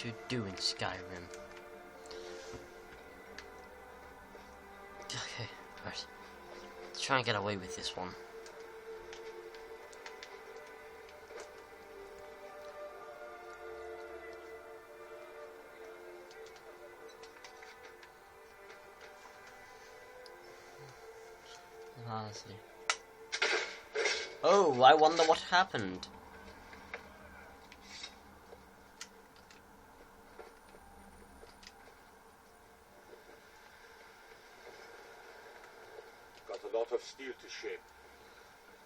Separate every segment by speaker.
Speaker 1: to do in Skyrim. Okay, right. Let's try and get away with this one. Oh, I wonder what happened.
Speaker 2: Got a lot of steel to shape.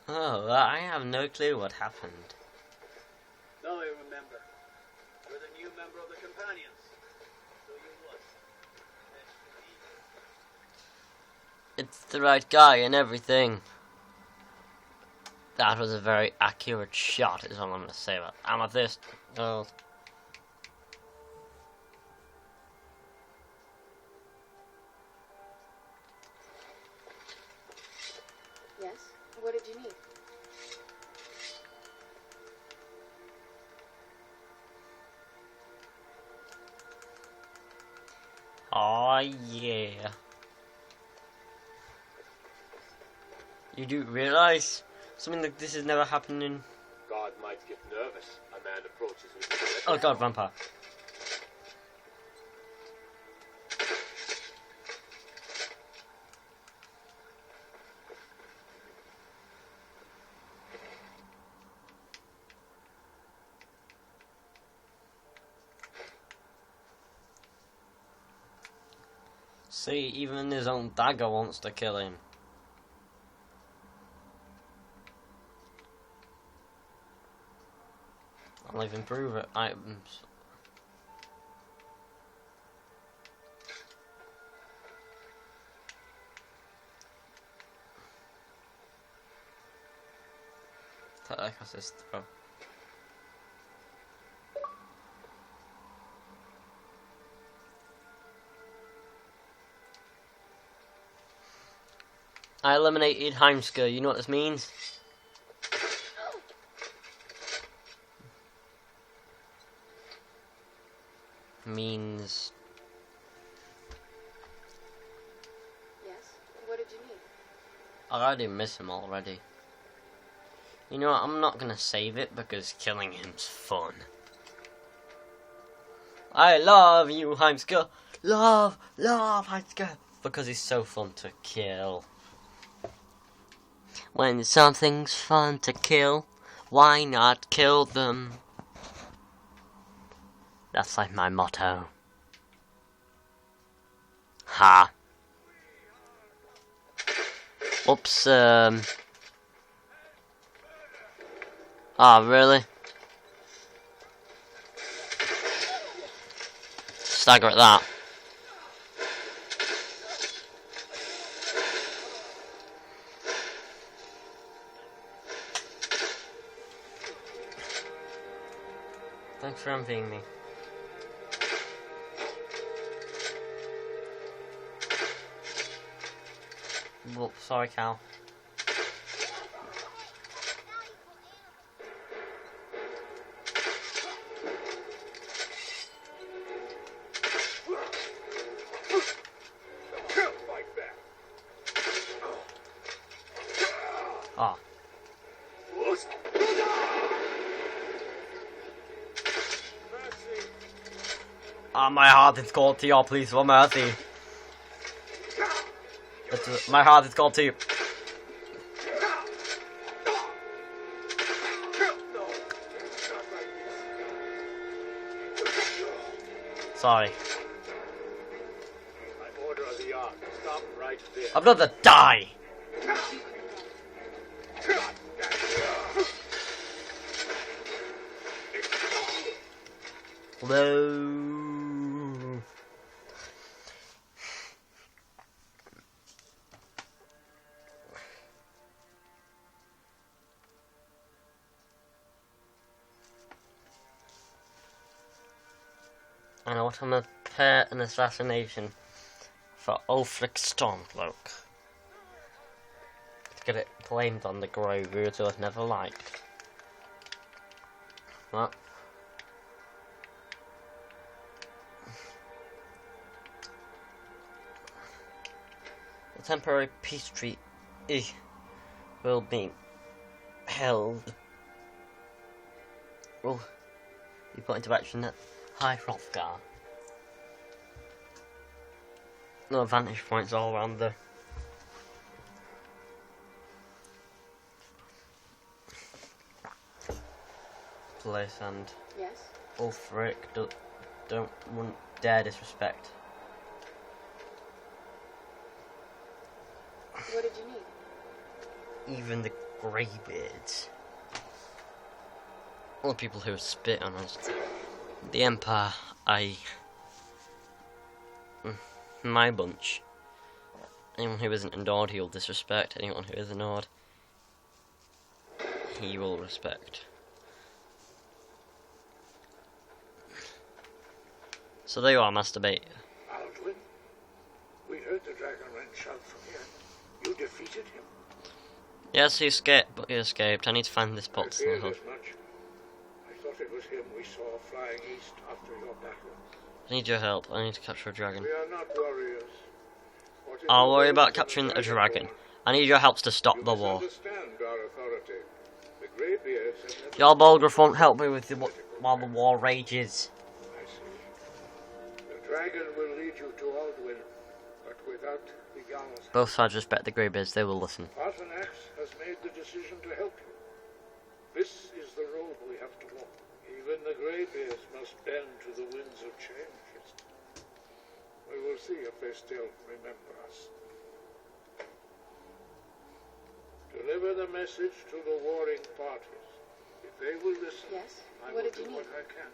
Speaker 1: Oh, I have no clue what happened.
Speaker 3: Now I remember. You're the new member of the Companions. So you was.
Speaker 1: It's the right guy and everything. That was a very accurate shot, is all I'm going to say about Amethyst. Oh.
Speaker 4: Yes? What did you need?
Speaker 1: Oh yeah. You do realize something like this has never happened in...
Speaker 2: God might get nervous. A man approaches with his
Speaker 1: Oh god, vampire. See, even his own dagger wants to kill him. I'll even prove it. Items. Attack assist throw. I eliminated heimskr. You know what this means? Means...
Speaker 4: Yes? What did you need?
Speaker 1: I already miss him already. You know what, I'm not gonna save it because killing him's fun. I love you, heimskr. Love heimskr. Because he's so fun to kill. When something's fun to kill, why not kill them? That's like my motto. Ha. Oops, really? Stagger at that. Thanks for envying me. Whoop, sorry, Cal. Ah. My heart is called to you, please, for mercy. My heart is called to you. Sorry.
Speaker 2: I order of the yard. Stop right there.
Speaker 1: I'm gonna die. Hello. And I want to prepare an assassination for Ulfric Stormcloak. To get it blamed on the grave route I've never liked. What? temporary peace treaty will be held. Will be put into action at High Hrothgar. No vantage points all around the place, and
Speaker 4: Yes?
Speaker 1: Ulfric wouldn't dare disrespect.
Speaker 4: What did you need?
Speaker 1: Even the Greybeards. All the people who spit on us. The Empire, my bunch. Anyone who isn't a Nord, he'll disrespect. Anyone who is a Nord, he will respect. So there you are, masturbate.
Speaker 5: Alduin, we heard the Dragonrend shout from here. You defeated him.
Speaker 1: Yes, he escaped, but he escaped. I need to find this
Speaker 5: I
Speaker 1: pot
Speaker 5: feared
Speaker 1: still.
Speaker 5: as much. I thought it was him we saw flying east after your battle.
Speaker 1: I need your help. I need to capture a dragon.
Speaker 5: We are not warriors. What is
Speaker 1: I'll
Speaker 5: the
Speaker 1: worry
Speaker 5: role
Speaker 1: about
Speaker 5: of
Speaker 1: capturing
Speaker 5: the
Speaker 1: a dragon.
Speaker 5: Dragonborn?
Speaker 1: I need your help to stop
Speaker 5: You
Speaker 1: the war.
Speaker 5: misunderstand our authority. The Greybeards have never...
Speaker 1: Your Bolgraf won't help me with while the war rages.
Speaker 5: I see. The dragon will lead you to Alduin, but without the Jarl's help.
Speaker 1: Both sides respect the Greybeards. They will listen.
Speaker 5: Arthanax has made the decision to help you. This is the road we have to walk. Even the Greybeards must bend to the winds of change. We will see if they still remember us. Deliver the message to the warring parties. If they will listen,
Speaker 4: Yes?
Speaker 5: I
Speaker 4: What
Speaker 5: will
Speaker 4: did
Speaker 5: do
Speaker 4: you
Speaker 5: what
Speaker 4: need?
Speaker 5: I can.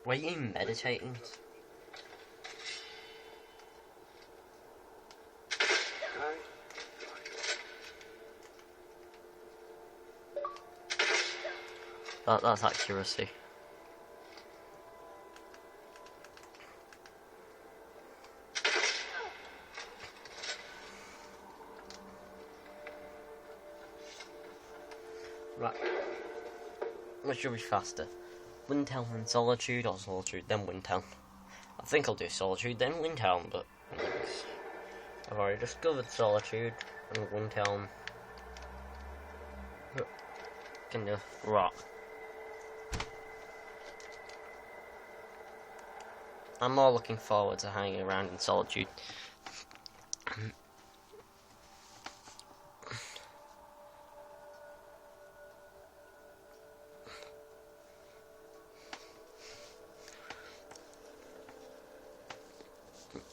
Speaker 1: Were you meditating? That's accuracy. Right. Which should be faster? Windhelm and Solitude, or Solitude then Windhelm? I think I'll do Solitude then Windhelm, but I've already discovered Solitude and Windhelm. Can do rock. I'm more looking forward to hanging around in Solitude.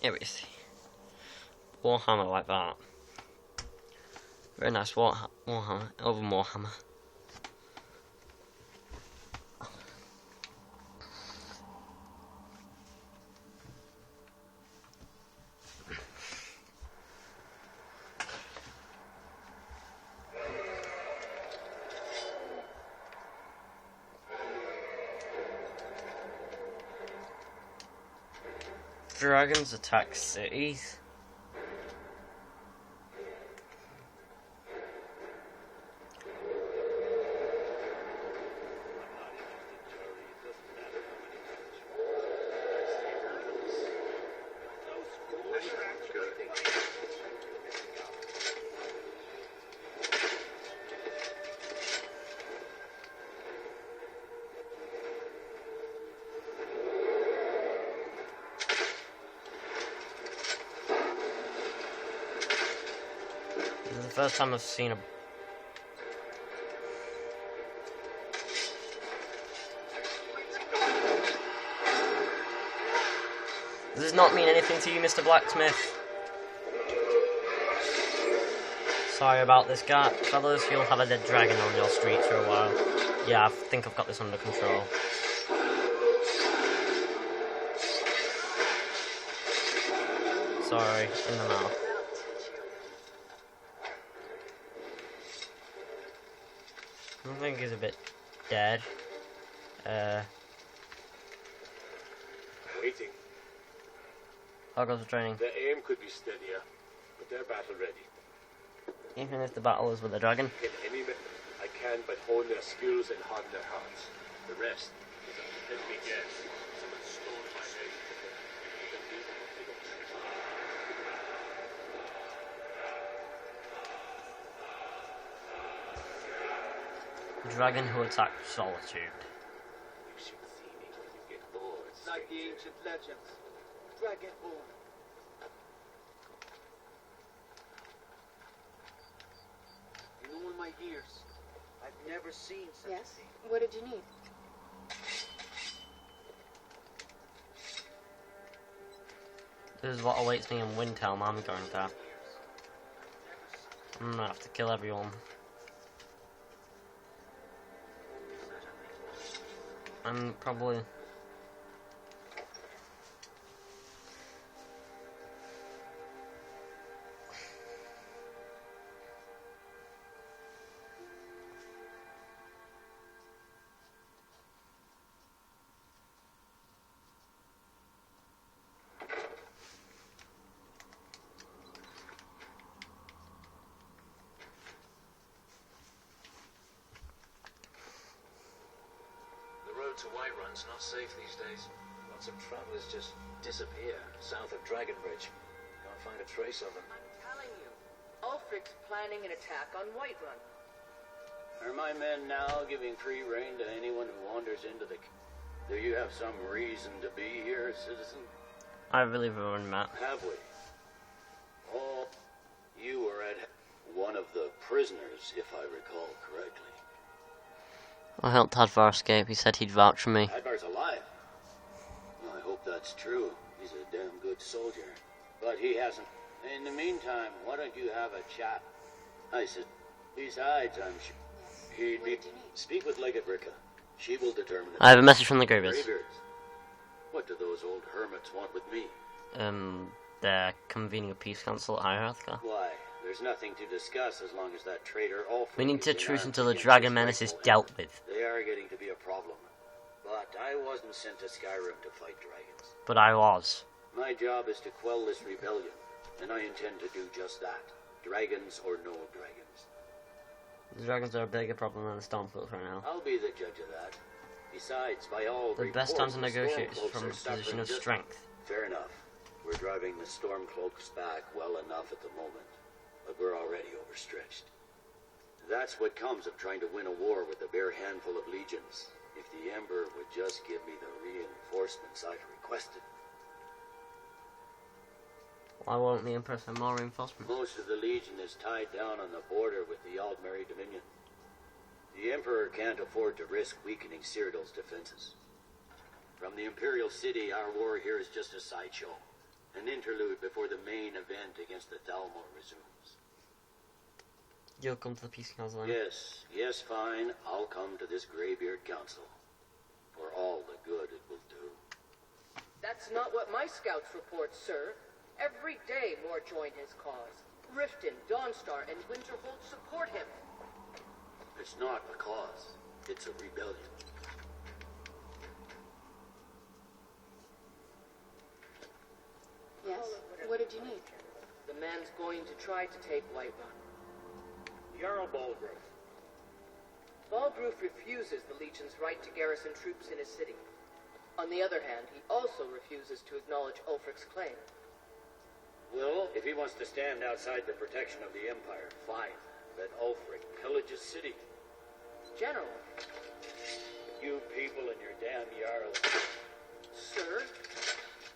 Speaker 1: Here we see. Warhammer like that. Very nice Warhammer over Warhammer. Dragons attack cities. This is the first time I've seen a... Does this not mean anything to you, Mr. Blacksmith? Sorry about this, guy. Fellas, you'll have a dead dragon on your streets for a while. Yeah, I think I've got this under control. Sorry, in the mouth. I think he's a bit dead.
Speaker 2: Waiting.
Speaker 1: How goes the training?
Speaker 2: Their aim could be steadier, but they're battle ready.
Speaker 1: Even if the battle is with a dragon?
Speaker 2: In any method, I can but hone their skills and harden their hearts. The rest is a let me guess. Someone stole my
Speaker 1: Dragon who attacked Solitude.
Speaker 2: You should see me when you get bored.
Speaker 3: Like the ancient legends. Dragonborn. In all my years, I've never seen such
Speaker 4: Yes?
Speaker 3: a thing.
Speaker 4: What did you need?
Speaker 1: This is what awaits me in Windhelm. I'm going there. I'm gonna have to kill everyone. And probably...
Speaker 6: To Whiterun's not safe these days. Lots of travelers just disappear south of Dragonbridge. Can't find a trace of them.
Speaker 7: I'm telling you, Ulfric's planning an attack on Whiterun.
Speaker 3: Are my men now giving free rein to anyone who wanders into the... Do you have some reason to be here, citizen?
Speaker 1: I really ruined Matt.
Speaker 3: Have we? Oh, you were at one of the prisoners, if I recall correctly.
Speaker 1: I helped Hadvar escape. He said he'd vouch for me.
Speaker 3: Advar's alive. Well, I hope that's true. He's a damn good soldier. But he hasn't. In the meantime, why don't you have a chat? I said, besides, I'm sure he'd be... Speak with Legabricka. She will determine it.
Speaker 1: I have a message from the Greybeards.
Speaker 3: Greybeards? What do those old hermits want with me?
Speaker 1: They're convening a peace council at Hierarcha.
Speaker 3: Why? There's nothing to discuss as long as that traitor Ulfric
Speaker 1: We need to
Speaker 3: is
Speaker 1: truce
Speaker 3: unarmed
Speaker 1: until the
Speaker 3: against
Speaker 1: dragon
Speaker 3: this
Speaker 1: menace is
Speaker 3: rightful
Speaker 1: dealt with.
Speaker 3: They are getting to be a problem. But I wasn't sent to Skyrim to fight dragons.
Speaker 1: But I was.
Speaker 3: My job is to quell this rebellion, and I intend to do just that. Dragons or no dragons.
Speaker 1: The dragons are a bigger problem than the Stormcloaks right now.
Speaker 3: I'll be the judge of that. Besides, by all
Speaker 1: The best time to
Speaker 3: reports,
Speaker 1: negotiate is
Speaker 3: Stormcloaks
Speaker 1: from
Speaker 3: are
Speaker 1: a position
Speaker 3: suffering
Speaker 1: of
Speaker 3: just-
Speaker 1: strength.
Speaker 3: Fair enough. We're driving the Stormcloaks back well enough at the moment, but we're already overstretched. That's what comes of trying to win a war with a bare handful of legions. If the Emperor would just give me the reinforcements I've requested.
Speaker 1: Why won't the Empress have more reinforcements?
Speaker 3: Most of the Legion is tied down on the border with the Aldmeri Dominion. The Emperor can't afford to risk weakening Cyrodiil's defenses. From the Imperial City, our war here is just a sideshow. An interlude before the main event against the Thalmor resumes.
Speaker 1: You'll come to the peace council then?
Speaker 3: Yes, fine. I'll come to this Greybeard Council. For all the good it will do.
Speaker 7: That's not what my scouts report, sir. Every day more join his cause. Riften, Dawnstar, and Winterhold support him.
Speaker 3: It's not a cause. It's a rebellion.
Speaker 4: Yes? What did you need?
Speaker 7: The man's going to try to take Whiterun.
Speaker 3: Jarl Balgruuf.
Speaker 7: Balgruuf refuses the Legion's right to garrison troops in his city. On the other hand, he also refuses to acknowledge Ulfric's claim.
Speaker 3: Well, if he wants to stand outside the protection of the Empire, fine. Let Ulfric pillage his city.
Speaker 7: General,
Speaker 3: You people and your damn Jarl.
Speaker 7: sir,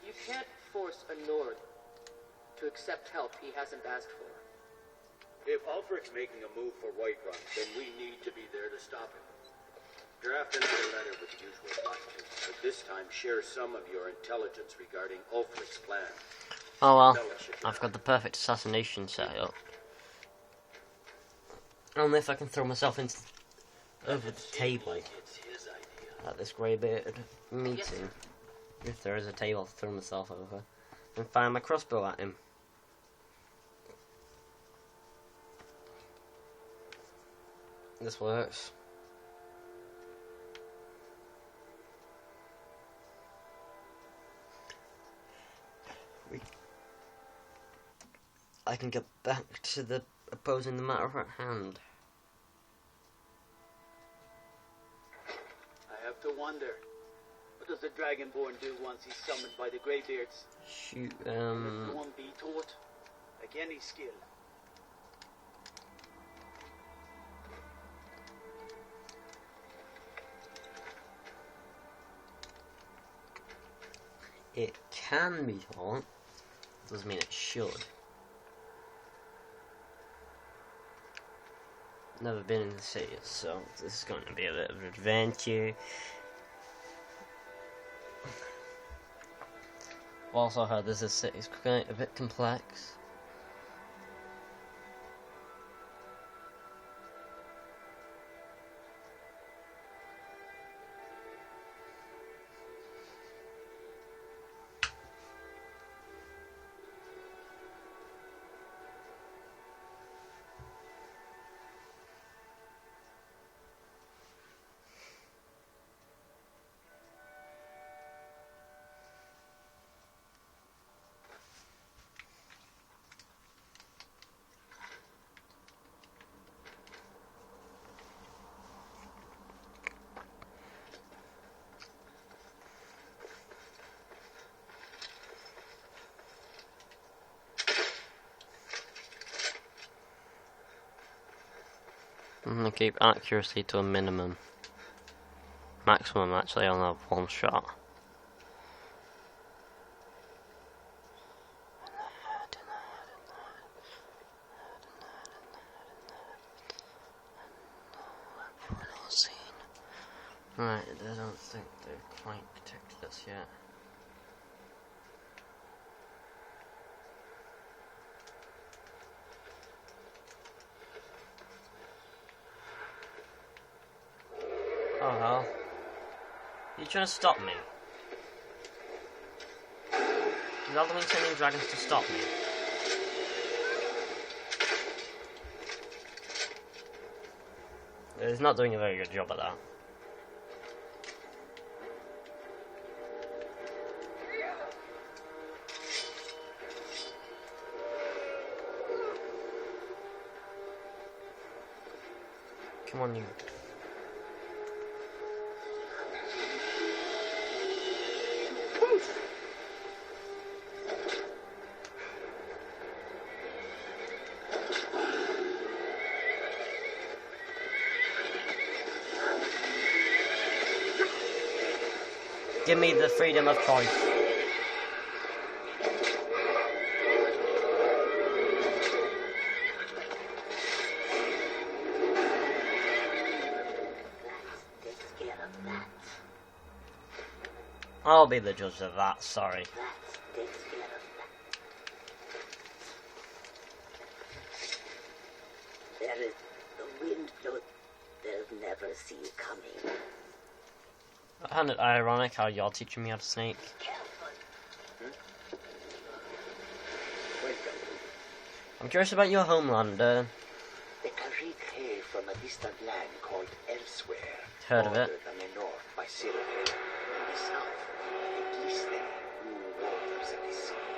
Speaker 7: you can't force a Nord to accept help he hasn't asked for.
Speaker 3: If Ulfric's making a move for Whiterun, then we need to be there to stop him. Draft another letter with the usual platitudes, but this time share some of your intelligence regarding Ulfric's plan.
Speaker 1: Oh well, I've got the perfect assassination set up. Only if I can throw myself into over the table
Speaker 3: It's his idea.
Speaker 1: at this greybeard meeting. If there is a table, I'll throw myself over and fire my crossbow at him. This works. I can get back to the opposing the matter at hand.
Speaker 3: I have to wonder. What does the Dragonborn do once he's summoned by the Greybeards?
Speaker 1: Shoot,
Speaker 3: Let one be taught, like any skill.
Speaker 1: can be taught doesn't mean it should. Never been in the city, so this is going to be a bit of an adventure. I've also heard this city's quite a bit complex. I'm gonna keep accuracy to a minimum. Maximum, actually, I'll have one shot. Right, I don't think they've quite detected us yet. Oh hell. You're trying to stop me? You rather than sending dragons to stop me? He's not doing a very good job at that. Come on, you. Give me the freedom of choice. I'll be the judge of that, sorry.
Speaker 8: There is the wind blows. They'll never see you coming.
Speaker 1: I find it ironic how you're teaching me how to snake. I'm curious about your homeland.
Speaker 8: The Karik hail from a distant land called Elsewhere.
Speaker 1: Heard of it.
Speaker 8: Bordered on the north by Cyril. On the south, the glistening blue waters of the sea.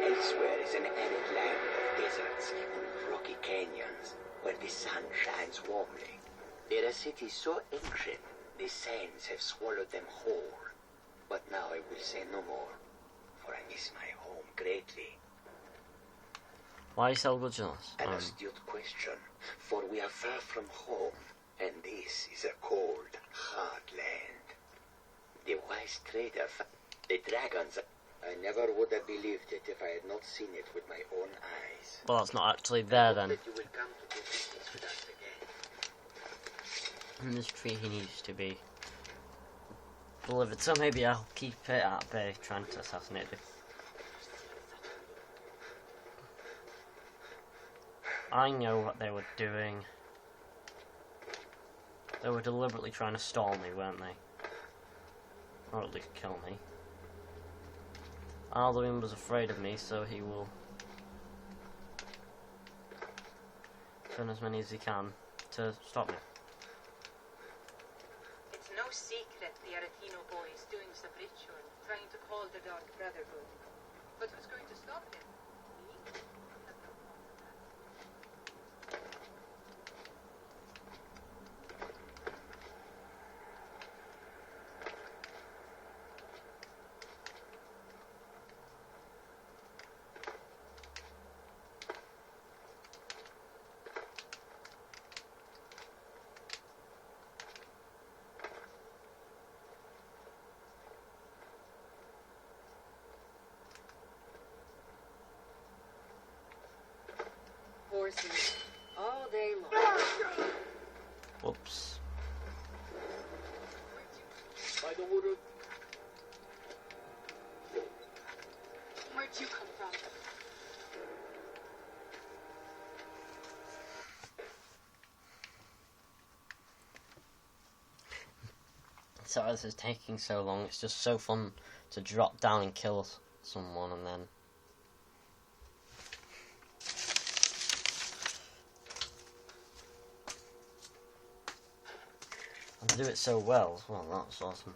Speaker 8: Elsewhere is an arid land of deserts and rocky canyons where the sun shines warmly. They're a city so ancient, the sands have swallowed them whole. But now I will say no more, for I miss my home greatly.
Speaker 1: Why are you so jealous?
Speaker 8: An astute question, for we are far from home, and this is a cold, hard land. The wise trader, the dragons, I never would have believed it if I had not seen it with my own eyes.
Speaker 1: Well, that's not actually there then.
Speaker 8: That you will come to do business with us again.
Speaker 1: In this tree he needs to be delivered, so maybe I'll keep it at bay, trying to assassinate it. I know what they were doing. They were deliberately trying to stall me, weren't they? Or at least kill me. Alduin was afraid of me, so he will turn as many as he can to stop me.
Speaker 9: It's no secret the Aretino boy is doing some ritual, trying to call the Dark Brotherhood. But who's going to stop him? Me?
Speaker 4: Horses all day long.
Speaker 1: Whoops.
Speaker 2: By the wood of...
Speaker 9: Where'd you come from?
Speaker 1: Sorry this is taking so long. It's just so fun to drop down and kill someone and then... And to do it so well as well, that's awesome.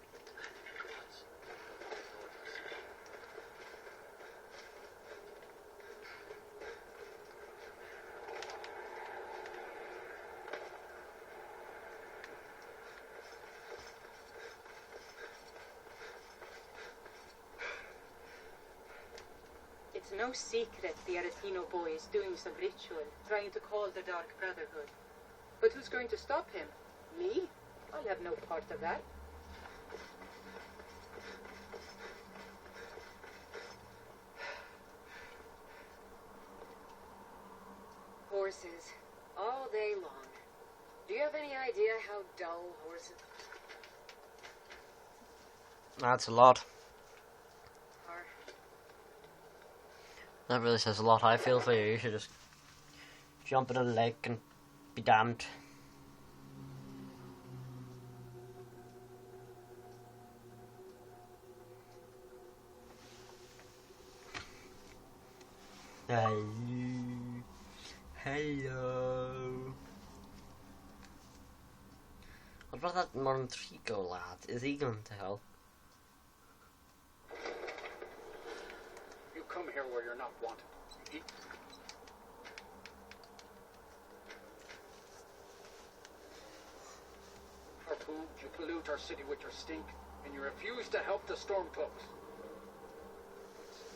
Speaker 9: It's no secret the Aretino boy is doing some ritual, trying to call the Dark Brotherhood.
Speaker 7: But who's going to stop him? Me? I'll have no part of that.
Speaker 4: Horses all day long. Do you have any idea how dull horses
Speaker 1: That's a lot.
Speaker 4: are?
Speaker 1: That really says a lot. I feel for you. You should just jump in a lake and be damned. Hello. Hello. What about that Montrico lad? Is he going to help?
Speaker 5: You come here where you're not wanted. Harpoon, you pollute our city with your stink, and you refuse to help the Stormcloaks.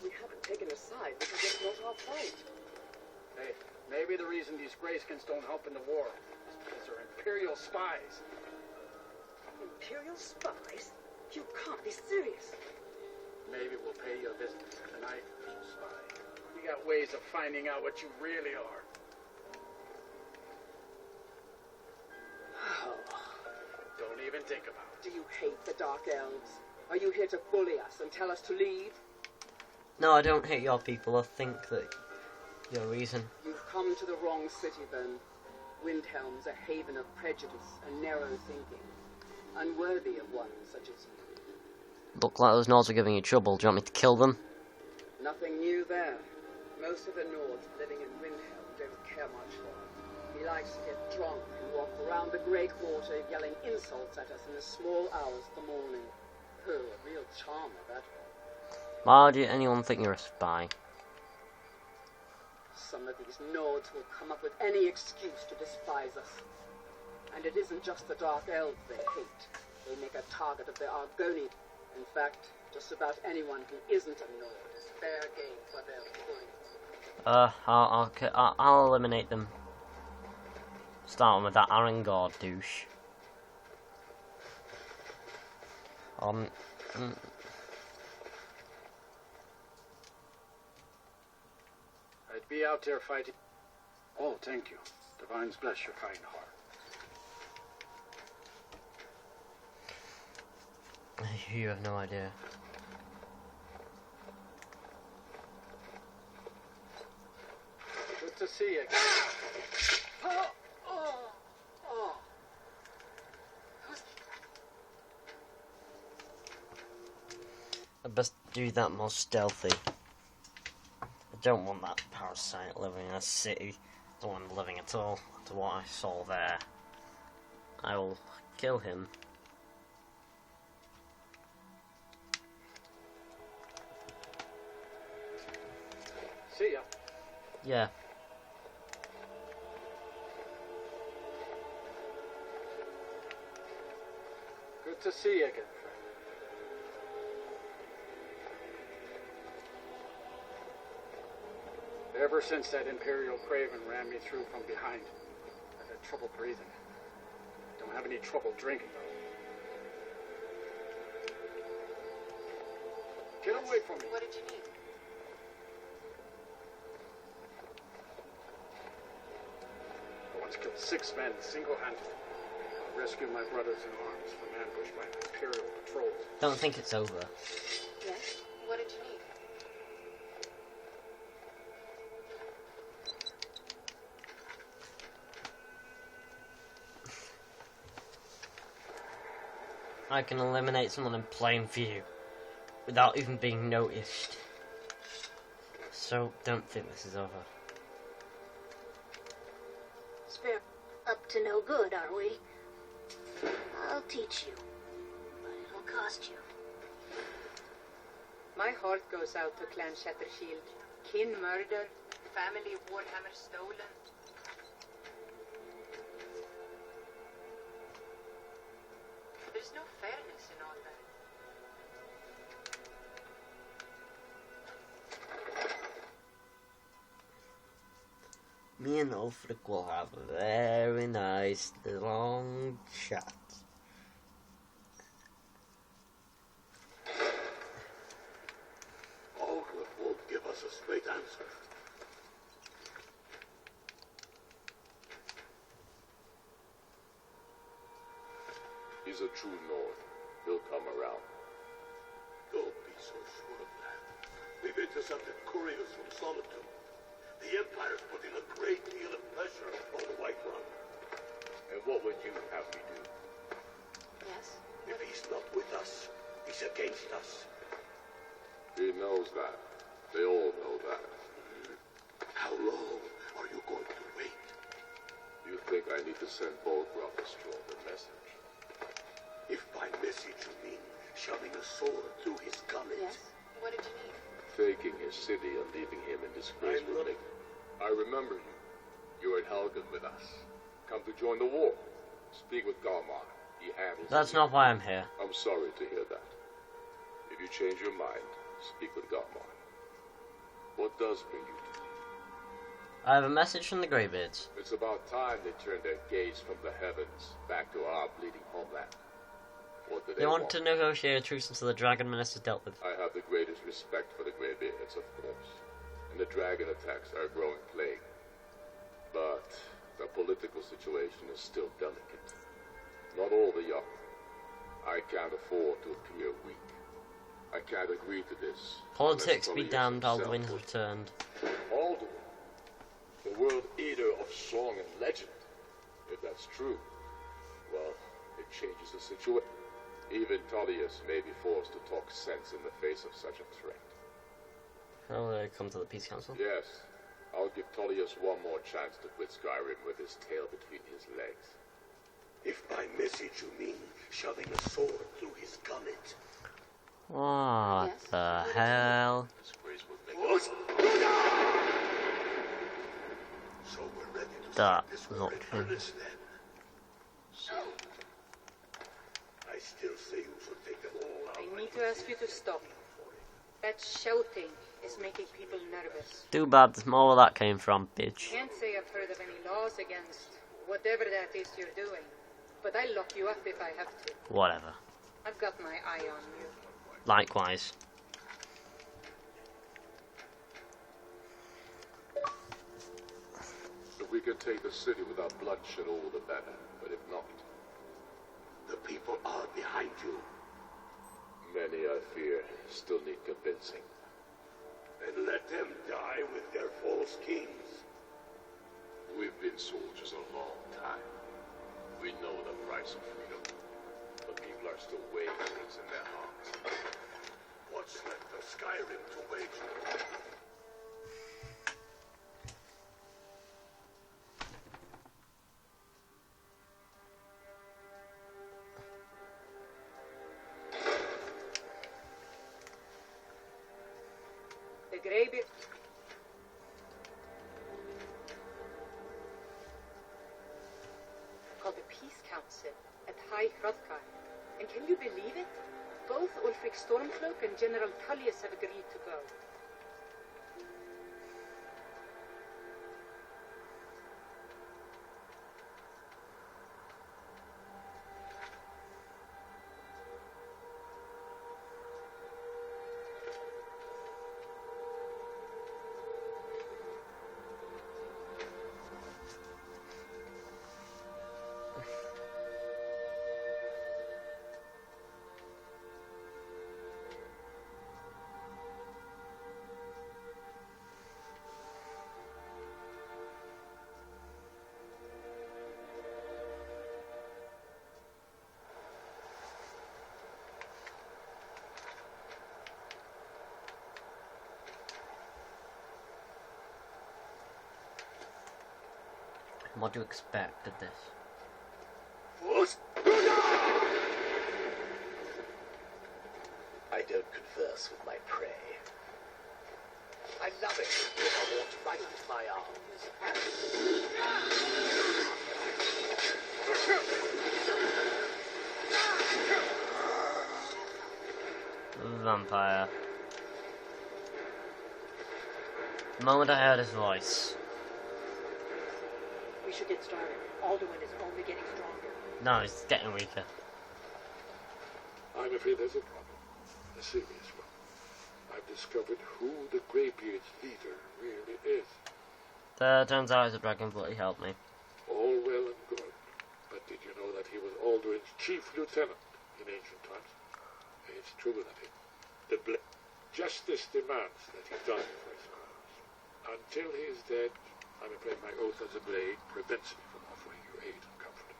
Speaker 7: We haven't taken a side because it's not our fight.
Speaker 5: Hey, maybe the reason these Greyskins don't help in the war is because they're Imperial spies.
Speaker 7: Imperial spies? You can't be serious.
Speaker 5: Maybe we'll pay you a visit tonight, spy. We got ways of finding out what you really are. Don't even think about it.
Speaker 7: Do you hate the Dark Elves? Are you here to bully us and tell us to leave?
Speaker 1: No, I don't hate your people. I think that your reason.
Speaker 7: You've come to the wrong city, then. Windhelm's a haven of prejudice and narrow thinking, unworthy of one such as you.
Speaker 1: Look like those Nords are giving you trouble. Do you want me to kill them?
Speaker 7: Nothing new there. Most of the Nords living in Windhelm don't care much for him. He likes to get drunk and walk around the Grey Quarter yelling insults at us in the small hours of the morning. Oh, a real charmer, that one.
Speaker 1: Why do anyone think you're a spy?
Speaker 7: Some of these Nords will come up with any excuse to despise us. And it isn't just the Dark Elves they hate. They make a target of the Argoni. In fact, just about anyone who isn't a Nord is fair game for their bullies.
Speaker 1: I'll eliminate them. Starting with that Arangard douche.
Speaker 5: I'd be out there fighting. Oh, thank you. Divines bless your kind heart.
Speaker 1: You have no idea.
Speaker 5: Good to see you again.
Speaker 7: Oh, oh, oh.
Speaker 1: I best do that more stealthy. I don't want that parasite living in a city. I don't want him living at all. To what I saw there. I will kill him.
Speaker 5: See ya.
Speaker 1: Yeah.
Speaker 5: Good to see you again, friend. Ever since that Imperial Craven ran me through from behind, I've had trouble breathing. Don't have any trouble drinking, though. Get away from me.
Speaker 4: What did you need?
Speaker 10: once killed 6 men single-handedly. I rescued my brothers in arms from ambush by Imperial patrols.
Speaker 1: Don't think it's over.
Speaker 9: Yes? What did you need?
Speaker 1: I can eliminate someone in plain view without even being noticed. So, don't think this is over.
Speaker 11: Spare up to no good, are we? I'll teach you, but it'll cost you.
Speaker 9: My heart goes out to Clan Shattershield. Kin murder, family Warhammer stolen. There's no fairness in all that.
Speaker 1: Me and Ulfric will have a very nice long chat.
Speaker 2: Algrove won't give us a straight answer.
Speaker 12: He's a true Nord. He'll come around.
Speaker 2: Don't be so sure of that. We've intercepted couriers from Solitude. The Empire's putting a great deal of pressure on the White Run.
Speaker 12: And what would you have me do?
Speaker 9: Yes?
Speaker 2: If he's not with us, he's against us.
Speaker 12: He knows that. They all know that.
Speaker 2: How long are you going to wait?
Speaker 12: You think I need to send Bolgraf a stronger message?
Speaker 2: If by message you mean shoving a sword through his gullet.
Speaker 9: Yes? What did you need?
Speaker 12: Taking his city and leaving him in disgrace
Speaker 2: I'm
Speaker 12: with me. I remember you. You were in Helgen with us. Come to join the war. Speak with Galmar. He handles
Speaker 1: That's
Speaker 12: it.
Speaker 1: not why I'm here.
Speaker 12: I'm sorry to hear that. If you change your mind, speak with Galmar. What does bring you to me?
Speaker 1: I have a message from the Greybeards.
Speaker 12: It's about time they turned their gaze from the heavens back to our bleeding homeland. What do
Speaker 1: They want to negotiate a truce until the Dragon Menace is dealt with.
Speaker 12: I have the greatest respect for the Greybeards, of course. And the dragon attacks are a growing plague. But the political situation is still delicate. Not all the young. I can't afford to appear weak. I can't agree to this.
Speaker 1: Politics be
Speaker 12: unless
Speaker 1: damned,
Speaker 12: Tullius
Speaker 1: Alduin has
Speaker 12: himself
Speaker 1: returned.
Speaker 12: Alduin, the world eater of song and legend. If that's true, well, it changes the situation. Even Tullius may be forced to talk sense in the face of such a threat.
Speaker 1: Shall they come to the Peace Council?
Speaker 12: Yes, I'll give Tullius one more chance to quit Skyrim with his tail between his legs.
Speaker 2: If by message you mean shoving a sword through his gullet.
Speaker 1: What
Speaker 9: Yes?
Speaker 1: the hell?
Speaker 12: Disgrace would make
Speaker 2: What? So we're ready to
Speaker 1: That
Speaker 2: start this
Speaker 1: was
Speaker 2: war in
Speaker 1: not true.
Speaker 2: earnest then. So, I still say you should take them all out.
Speaker 9: I need to ask you to stop. That shouting is making people nervous.
Speaker 1: Too bad there's more where that came from, bitch.
Speaker 9: Can't say I've heard of any laws against whatever that is you're doing. But I'll lock you up if I have to.
Speaker 1: Whatever.
Speaker 9: I've got my eye on you.
Speaker 1: Likewise.
Speaker 12: If we can take the city without bloodshed, all the better. But if not,
Speaker 2: The people are behind you.
Speaker 12: many, I fear, still need convincing.
Speaker 2: And let them die with their false kings.
Speaker 12: We've been soldiers a long time. We know the price of freedom. But people are still weighing things in their hearts.
Speaker 2: What's left of Skyrim to wage war?
Speaker 9: The Greybeard... Called the Peace Council at High Hrothgar. And can you believe it? Both Ulfric Stormcloak and General Tullius have agreed to go.
Speaker 1: What do you expect of this?
Speaker 8: I don't converse with my prey. I love it when I walked right into my arms.
Speaker 1: Vampire. The moment I heard his voice.
Speaker 13: We should get started. Alduin is only getting stronger.
Speaker 1: No, he's getting weaker.
Speaker 5: I'm afraid there's a problem. A serious one. I've discovered who the Greybeard's leader really is.
Speaker 1: Turns out it's a dragon, but he helped me.
Speaker 5: All well and good. But did you know that he was Alduin's chief lieutenant in ancient times? It's true that justice demands that he die for his cause. Until he is dead, I'm afraid my oath as a blade prevents me from offering you aid and comfort.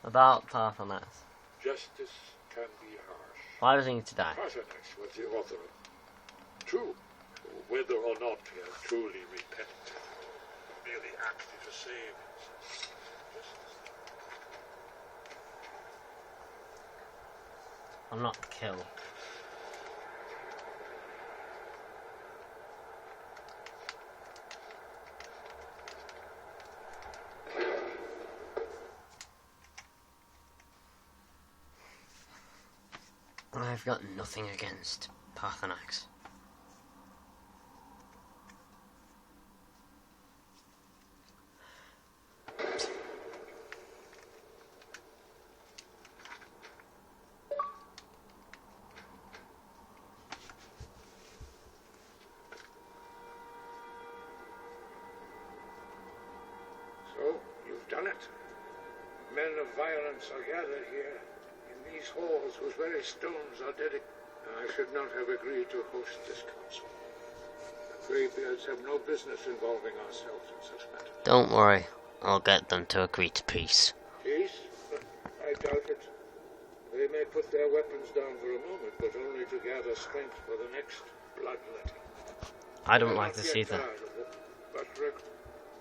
Speaker 1: About Parthenax.
Speaker 5: Justice can be harsh.
Speaker 1: Why does he need to die?
Speaker 5: Parthenax was the author of True. Whether or not he has truly repented, merely acted to save himself.
Speaker 1: I'm not killed. I've got nothing against Parthenax.
Speaker 5: So, you've done it. Men of violence are gathered here, in these halls whose very stones are dedicated. I should not have agreed to host this council. The Greybeards have no business involving ourselves in such matters.
Speaker 1: Don't worry, I'll get them to agree to peace.
Speaker 5: Peace? I doubt it. They may put their weapons down for a moment, but only to gather strength for the next bloodletting.
Speaker 1: I don't like this either.
Speaker 5: But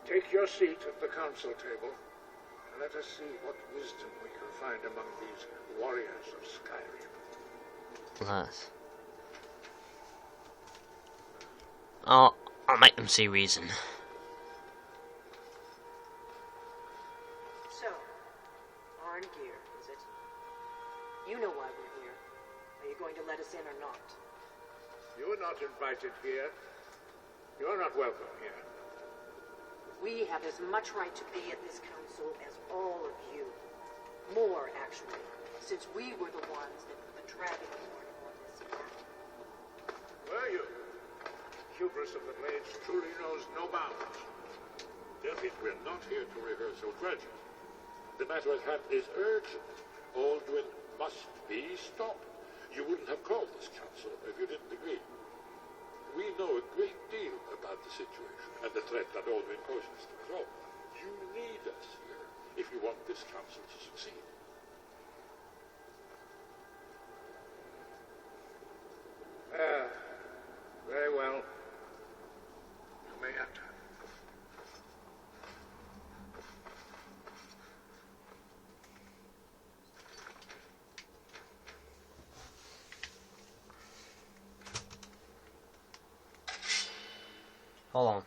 Speaker 5: take your seat at the council table, and let us see what wisdom we can find among these warriors of Skyrim.
Speaker 1: Yes. I'll make them see reason.
Speaker 13: So, Arngeir, is it? You know why we're here. Are you going to let us in or not?
Speaker 5: You're not invited here. You're not welcome here.
Speaker 13: We have as much right to be at this council as all of you. More, actually, since we were the ones that put the Dragonborn on this map.
Speaker 5: Were you? Hubris of the Blades truly knows no bounds. Delphine, we're not here to rehearse your tragedy. The matter at hand is urgent. Alduin must be stopped. You wouldn't have called this council if you didn't agree. We know a great deal about the situation and the threat that Alduin poses to us all. You need us here if you want this council to succeed. Very well. You may enter.
Speaker 1: Hold on.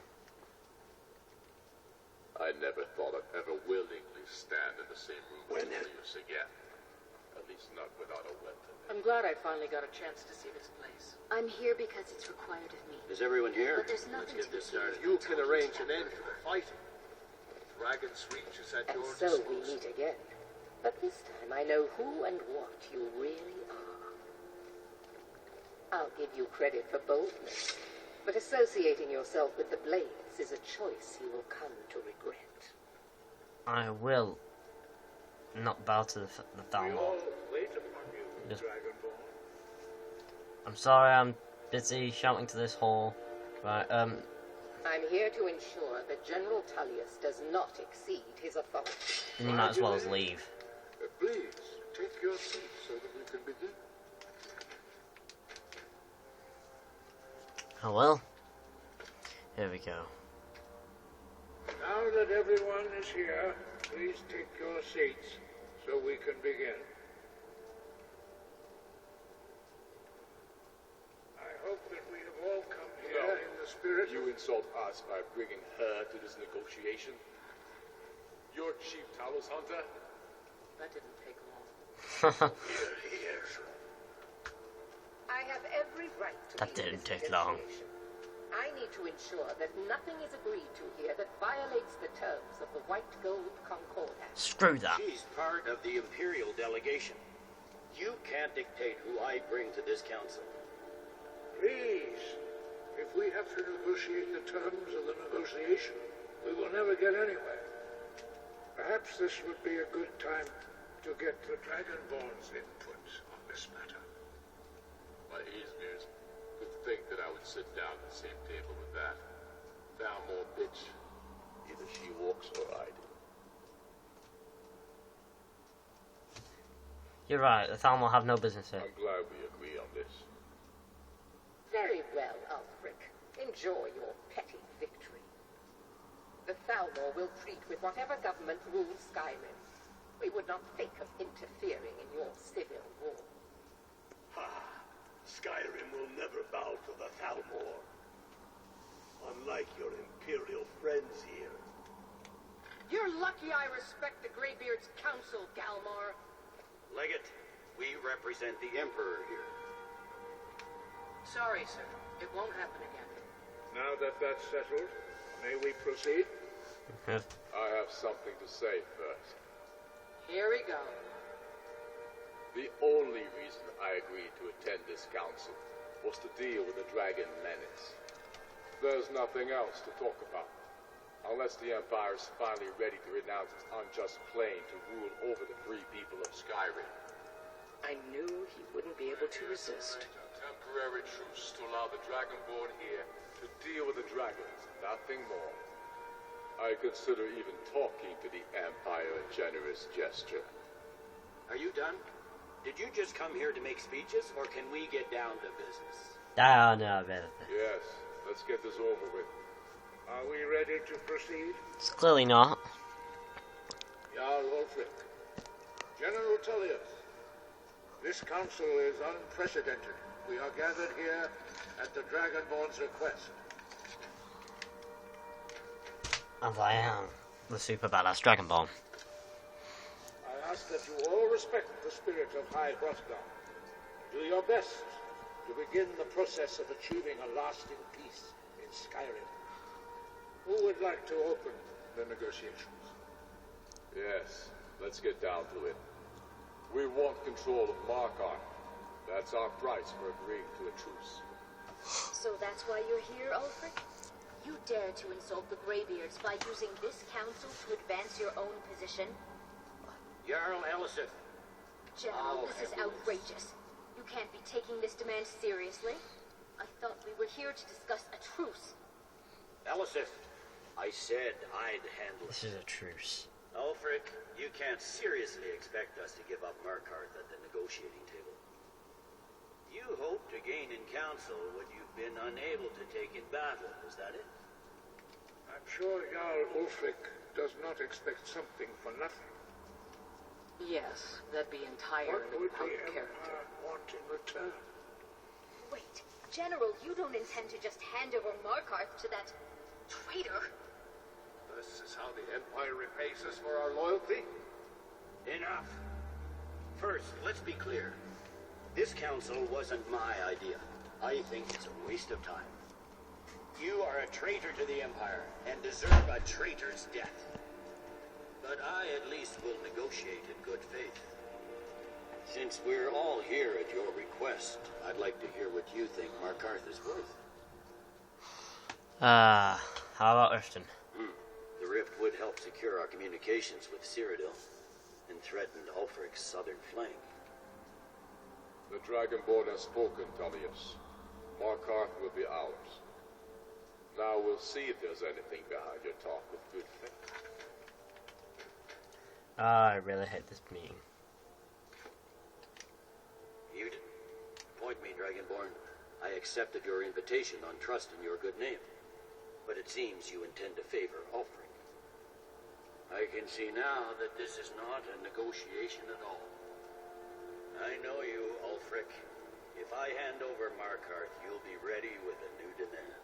Speaker 12: I never thought I'd ever willingly stand in the same room with Julius again. At least not without a weapon.
Speaker 13: I'm glad I finally got a chance to see this place.
Speaker 4: I'm here because it's required of me.
Speaker 3: Is everyone here?
Speaker 4: But there's
Speaker 3: Let's
Speaker 4: nothing
Speaker 3: get
Speaker 4: to
Speaker 3: this started.
Speaker 2: You can arrange an end to the fighting. Dragon's Reach is at
Speaker 8: And
Speaker 2: your
Speaker 8: so
Speaker 2: disposal.
Speaker 8: we meet again. But this time I know who and what you really are. I'll give you credit for boldness, but associating yourself with the Blades is a choice you will come to regret.
Speaker 1: I will not bow to the
Speaker 5: We
Speaker 1: Thalmor.
Speaker 5: all wait upon you,
Speaker 1: Just-
Speaker 5: Dragonborn.
Speaker 1: I'm sorry, I'm busy shouting to this hall. Right,
Speaker 8: I'm here to ensure that General Tullius does not exceed his authority.
Speaker 1: then you might as well as leave.
Speaker 5: Please, take your seat so that we can begin.
Speaker 1: Oh well. Here we go.
Speaker 5: Now that everyone is here, please take your seats so we can begin. I hope that we have all come here in the spirit
Speaker 12: You insult us by bringing her to this negotiation? You're Chief Talos Hunter?
Speaker 13: That didn't take long.
Speaker 2: Here.
Speaker 14: I have every right to
Speaker 1: That
Speaker 14: lead
Speaker 1: didn't
Speaker 14: this
Speaker 1: take long.
Speaker 14: negotiation. I need to ensure that nothing is agreed to here that violates the terms of the White Gold Concordat.
Speaker 1: Screw that.
Speaker 3: She's part of the Imperial delegation. You can't dictate who I bring to this council.
Speaker 5: Please, if we have to negotiate the terms of the negotiation, we will never get anywhere. Perhaps this would be a good time to get the Dragonborn's input on this matter.
Speaker 12: My heimskr, to think that I would sit down at the same table with that Thalmor bitch. Either she walks or I do.
Speaker 1: You're right, the Thalmor have no business here.
Speaker 12: I'm glad we agree on this.
Speaker 14: Very well, Ulfric. Enjoy your petty victory. The Thalmor will treat with whatever government rules Skyrim. We would not think of interfering in your civil war.
Speaker 2: Skyrim will never bow to the Thalmor. Unlike your Imperial friends here.
Speaker 14: You're lucky I respect the Greybeard's counsel, Galmar.
Speaker 3: Legate, we represent the Emperor here.
Speaker 13: Sorry, sir. It won't happen again.
Speaker 5: Now that that's settled, may we proceed?
Speaker 12: I have something to say first.
Speaker 13: Here we go.
Speaker 12: The only reason I agreed to attend this council was to deal with the dragon menace. There's nothing else to talk about. Unless the Empire is finally ready to renounce its unjust claim to rule over the free people of Skyrim.
Speaker 14: I knew he wouldn't be able to resist.
Speaker 12: A temporary truce to allow the Dragonborn here to deal with the dragons, nothing more. I consider even talking to the Empire a generous gesture.
Speaker 3: Are you done? Did you just come here to make speeches, or can we get down to business?
Speaker 1: Down a bit.
Speaker 12: Yes, let's get this over with.
Speaker 5: Are we ready to proceed?
Speaker 1: It's clearly not.
Speaker 5: Jarl Ulfric, General Tullius, this council is unprecedented. We are gathered here at the Dragonborn's request.
Speaker 1: And I am the super badass Dragonborn.
Speaker 5: I ask that you all respect the spirit of High Hrothgar. Do your best to begin the process of achieving a lasting peace in Skyrim. Who would like to open the negotiations?
Speaker 12: Yes, let's get down to it. We want control of Markarth. That's our price for agreeing to a truce.
Speaker 11: So that's why you're here, Ulfric? You dare to insult the Greybeards by using this council to advance your own position?
Speaker 3: Jarl Elisif.
Speaker 11: General, this is outrageous. You can't be taking this demand seriously. I thought we were here to discuss a truce.
Speaker 3: Elisif, I said I'd handle it.
Speaker 1: This is a truce.
Speaker 3: Ulfric, you can't seriously expect us to give up Markarth at the negotiating table. You hope to gain in council what you've been unable to take in battle, is that it?
Speaker 5: I'm sure Jarl Ulfric does not expect something for nothing.
Speaker 13: Yes, that'd be
Speaker 5: What
Speaker 13: entirely
Speaker 5: would
Speaker 13: out
Speaker 5: the
Speaker 13: of character.
Speaker 5: Empire want in return?
Speaker 11: Wait, General, you don't intend to just hand over Markarth to that traitor?
Speaker 5: This is how the Empire repays us for our loyalty?
Speaker 3: Enough. First, let's be clear. This council wasn't my idea. I think it's a waste of time. You are a traitor to the Empire and deserve a traitor's death. But I at least will negotiate in good faith. Since we're all here at your request, I'd like to hear what you think Markarth is worth.
Speaker 1: How about Riften?
Speaker 3: The rift would help secure our communications with Cyrodiil and threaten Ulfric's southern flank.
Speaker 12: The Dragonborn has spoken, Tullius. Markarth will be ours. Now we'll see if there's anything behind your talk with good faith.
Speaker 1: I really hate this meeting.
Speaker 3: You didn't appoint me, Dragonborn. I accepted your invitation on trust in your good name. But it seems you intend to favor Ulfric. I can see now that this is not a negotiation at all. I know you, Ulfric. If I hand over Markarth, you'll be ready with a new demand.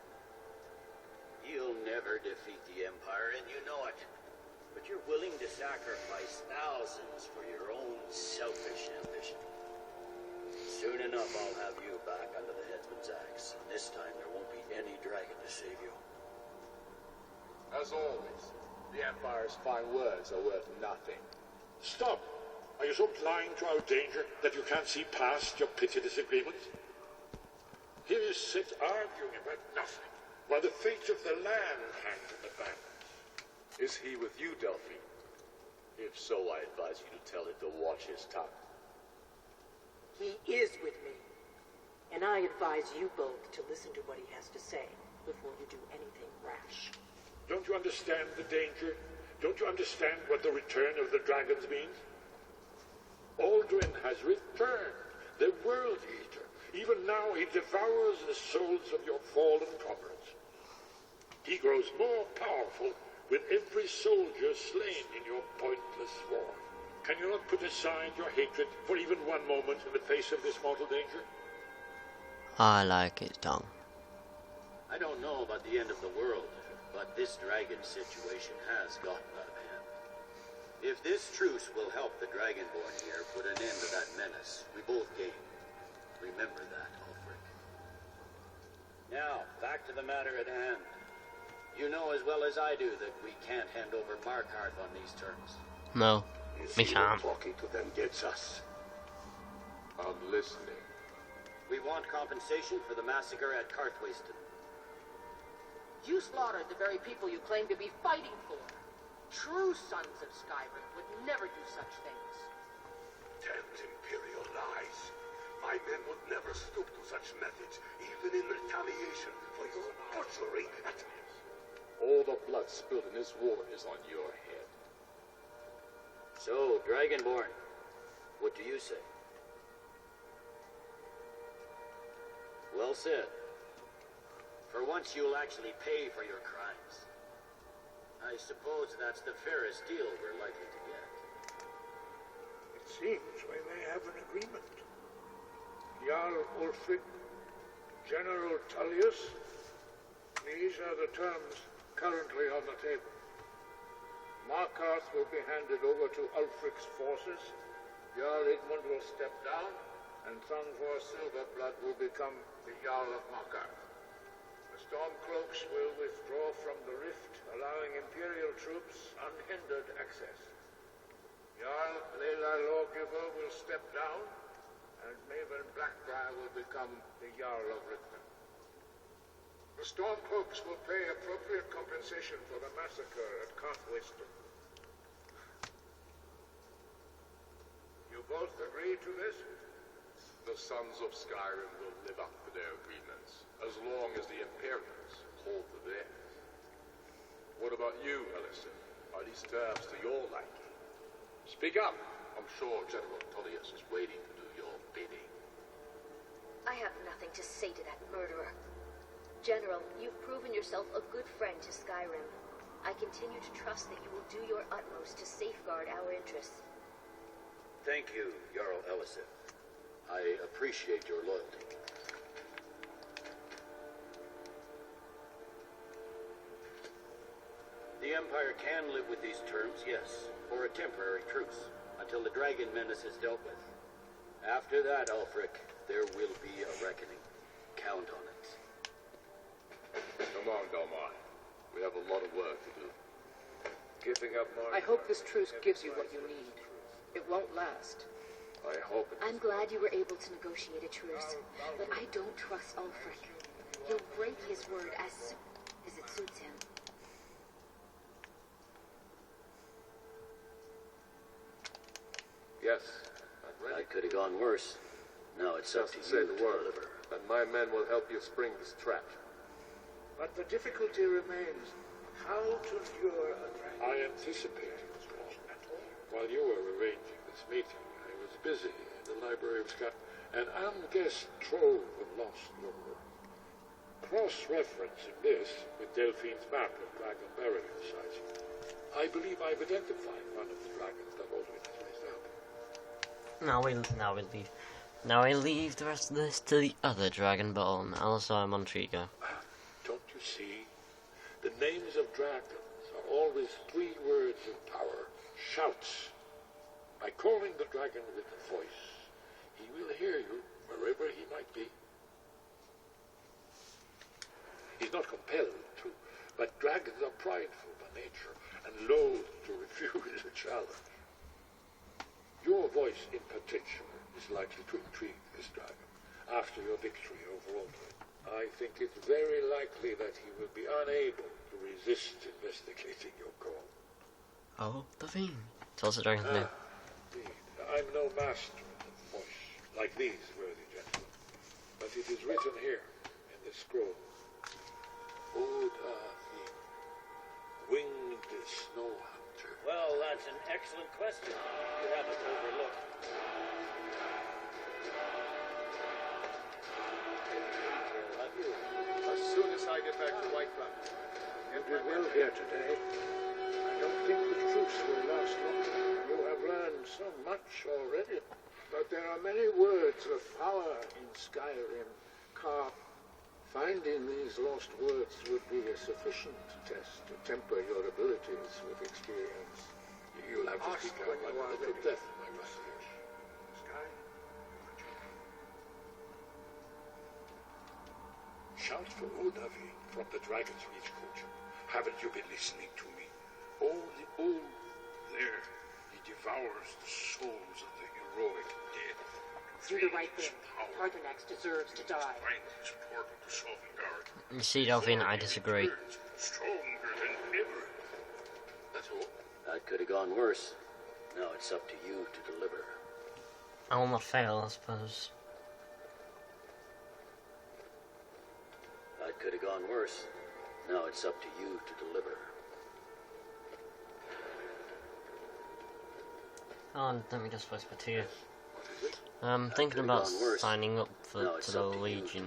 Speaker 3: You'll never defeat the Empire, and you know it. But you're willing to sacrifice thousands for your own selfish ambition. Soon enough, I'll have you back under the headsman's axe, and this time there won't be any dragon to save you.
Speaker 12: As always, the Empire's fine words are worth nothing.
Speaker 5: Stop! Are you so blind to our danger that you can't see past your petty disagreements? Here you sit arguing about nothing, while the fate of the land hangs in the balance.
Speaker 12: Is he with you, Delphine? If so, I advise you to tell him to watch his tongue.
Speaker 13: He is with me. And I advise you both to listen to what he has to say before you do anything rash.
Speaker 5: Don't you understand the danger? Don't you understand what the return of the dragons means? Aldrin has returned, the World Eater. Even now he devours the souls of your fallen comrades. He grows more powerful with every soldier slain in your pointless war. Can you not put aside your hatred for even one moment in the face of this mortal danger?
Speaker 1: I like his tongue.
Speaker 3: I don't know about the end of the world, but this dragon situation has gotten out of hand. If this truce will help the Dragonborn here put an end to that menace, we both gain. Remember that, Ulfric. Now, back to the matter at hand. You know as well as I do that we can't hand over Markarth on these terms.
Speaker 1: No,
Speaker 2: You
Speaker 1: we
Speaker 2: see
Speaker 1: can't.
Speaker 2: what talking to them gets us.
Speaker 12: I'm listening.
Speaker 3: We want compensation for the massacre at Karthwasten.
Speaker 14: You slaughtered the very people you claim to be fighting for. True sons of Skyrim would never do such things.
Speaker 2: Damned Imperial lies. My men would never stoop to such methods, even in retaliation for your butchery at me.
Speaker 12: All the blood spilled in this war is on your head.
Speaker 3: So, Dragonborn, what do you say? Well said. For once you'll actually pay for your crimes. I suppose that's the fairest deal we're likely to get.
Speaker 5: It seems we may have an agreement. Jarl Ulfric, General Tullius, these are the terms currently on the table. Markarth will be handed over to Ulfric's forces, Jarl Igmund will step down, and Thunvor Silverblood will become the Jarl of Markarth. The Stormcloaks will withdraw from the rift, allowing Imperial troops unhindered access. Jarl Leila Lawgiver will step down, and Maven Blackbriar will become the Jarl of Richter. The Stormcloaks will pay appropriate compensation for the massacre at Karthwasten. You both agree to this?
Speaker 12: The sons of Skyrim will live up to their agreements, as long as the Imperials hold to theirs. What about you, Ellison? Are these terms to your liking? Speak up! I'm sure General Tullius is waiting to do your bidding.
Speaker 11: I have nothing to say to that murderer. General, you've proven yourself a good friend to Skyrim. I continue to trust that you will do your utmost to safeguard our interests.
Speaker 3: Thank you, Jarl Ellison. I appreciate your loyalty. The Empire can live with these terms, yes, for a temporary truce, until the dragon menace is dealt with. After that, Ulfric, there will be a reckoning. Count on it.
Speaker 12: Come on, Delmar. We have a lot of work to do.
Speaker 10: Giving up
Speaker 13: I hope this truce gives you what you need. It won't last.
Speaker 12: I hope it
Speaker 11: I'm glad you were able to negotiate a truce, but I don't trust Ulfric. He'll break his word as soon as it suits him.
Speaker 12: Yes,
Speaker 3: I could have gone worse. Now it's up to
Speaker 12: just say
Speaker 3: you
Speaker 12: the
Speaker 3: to
Speaker 12: word,
Speaker 3: deliver.
Speaker 12: and my men will help you spring this trap.
Speaker 5: But the difficulty remains how to lure a dragon. I anticipated this wasn't at all. While you were arranging this meeting, I was busy in the Library of Scott, an unguessed trove of lost lore. Cross-referencing this with Delphine's map of dragon burial sites, I believe I've identified one of the dragons that Aldrin has raised up.
Speaker 1: Now we leave the rest of this to the other Dragonborn, Alisar and Montrigo.
Speaker 5: Don't you see? The names of dragons are always 3 words of power. Shouts. By calling the dragon with a voice, he will hear you wherever he might be. He's not compelled to, but dragons are prideful by nature and loath to refuse a challenge. Your voice in particular is likely to intrigue this dragon after your victory over Aldrin. I think it's very likely that he will be unable to resist investigating your call.
Speaker 1: Oh, the thing. Tell us the dragon's name.
Speaker 5: Indeed. I'm no master of the voice, like these worthy gentlemen, but it is written here in this scroll. Odafi, winged snow hunter.
Speaker 3: Well, that's an excellent question. You haven't overlooked.
Speaker 10: As soon as I get back to Whiterun.
Speaker 5: You did well here today. I don't think the truce will last long. You have learned so much already. But there are many words of power in Skyrim. Finding these lost words would be a sufficient test to temper your abilities with experience.
Speaker 10: You'll have to speak out when you are death, my message. Sky? Shout for Odavi from the Dragon's Reach, coach. Haven't you been listening to me? Oh, there. He devours the souls of the heroic dead.
Speaker 13: Do the right thing. Arthanax deserves to die.
Speaker 1: You see, Delphine, I disagree.
Speaker 2: Stronger than ever. That's all.
Speaker 3: That could have gone worse. Now it's up to you to deliver.
Speaker 1: I will not fail, I suppose.
Speaker 3: That could have gone worse. Now it's up to you to deliver.
Speaker 1: Oh, let me just whisper to you. I'm thinking about signing up to the Legion.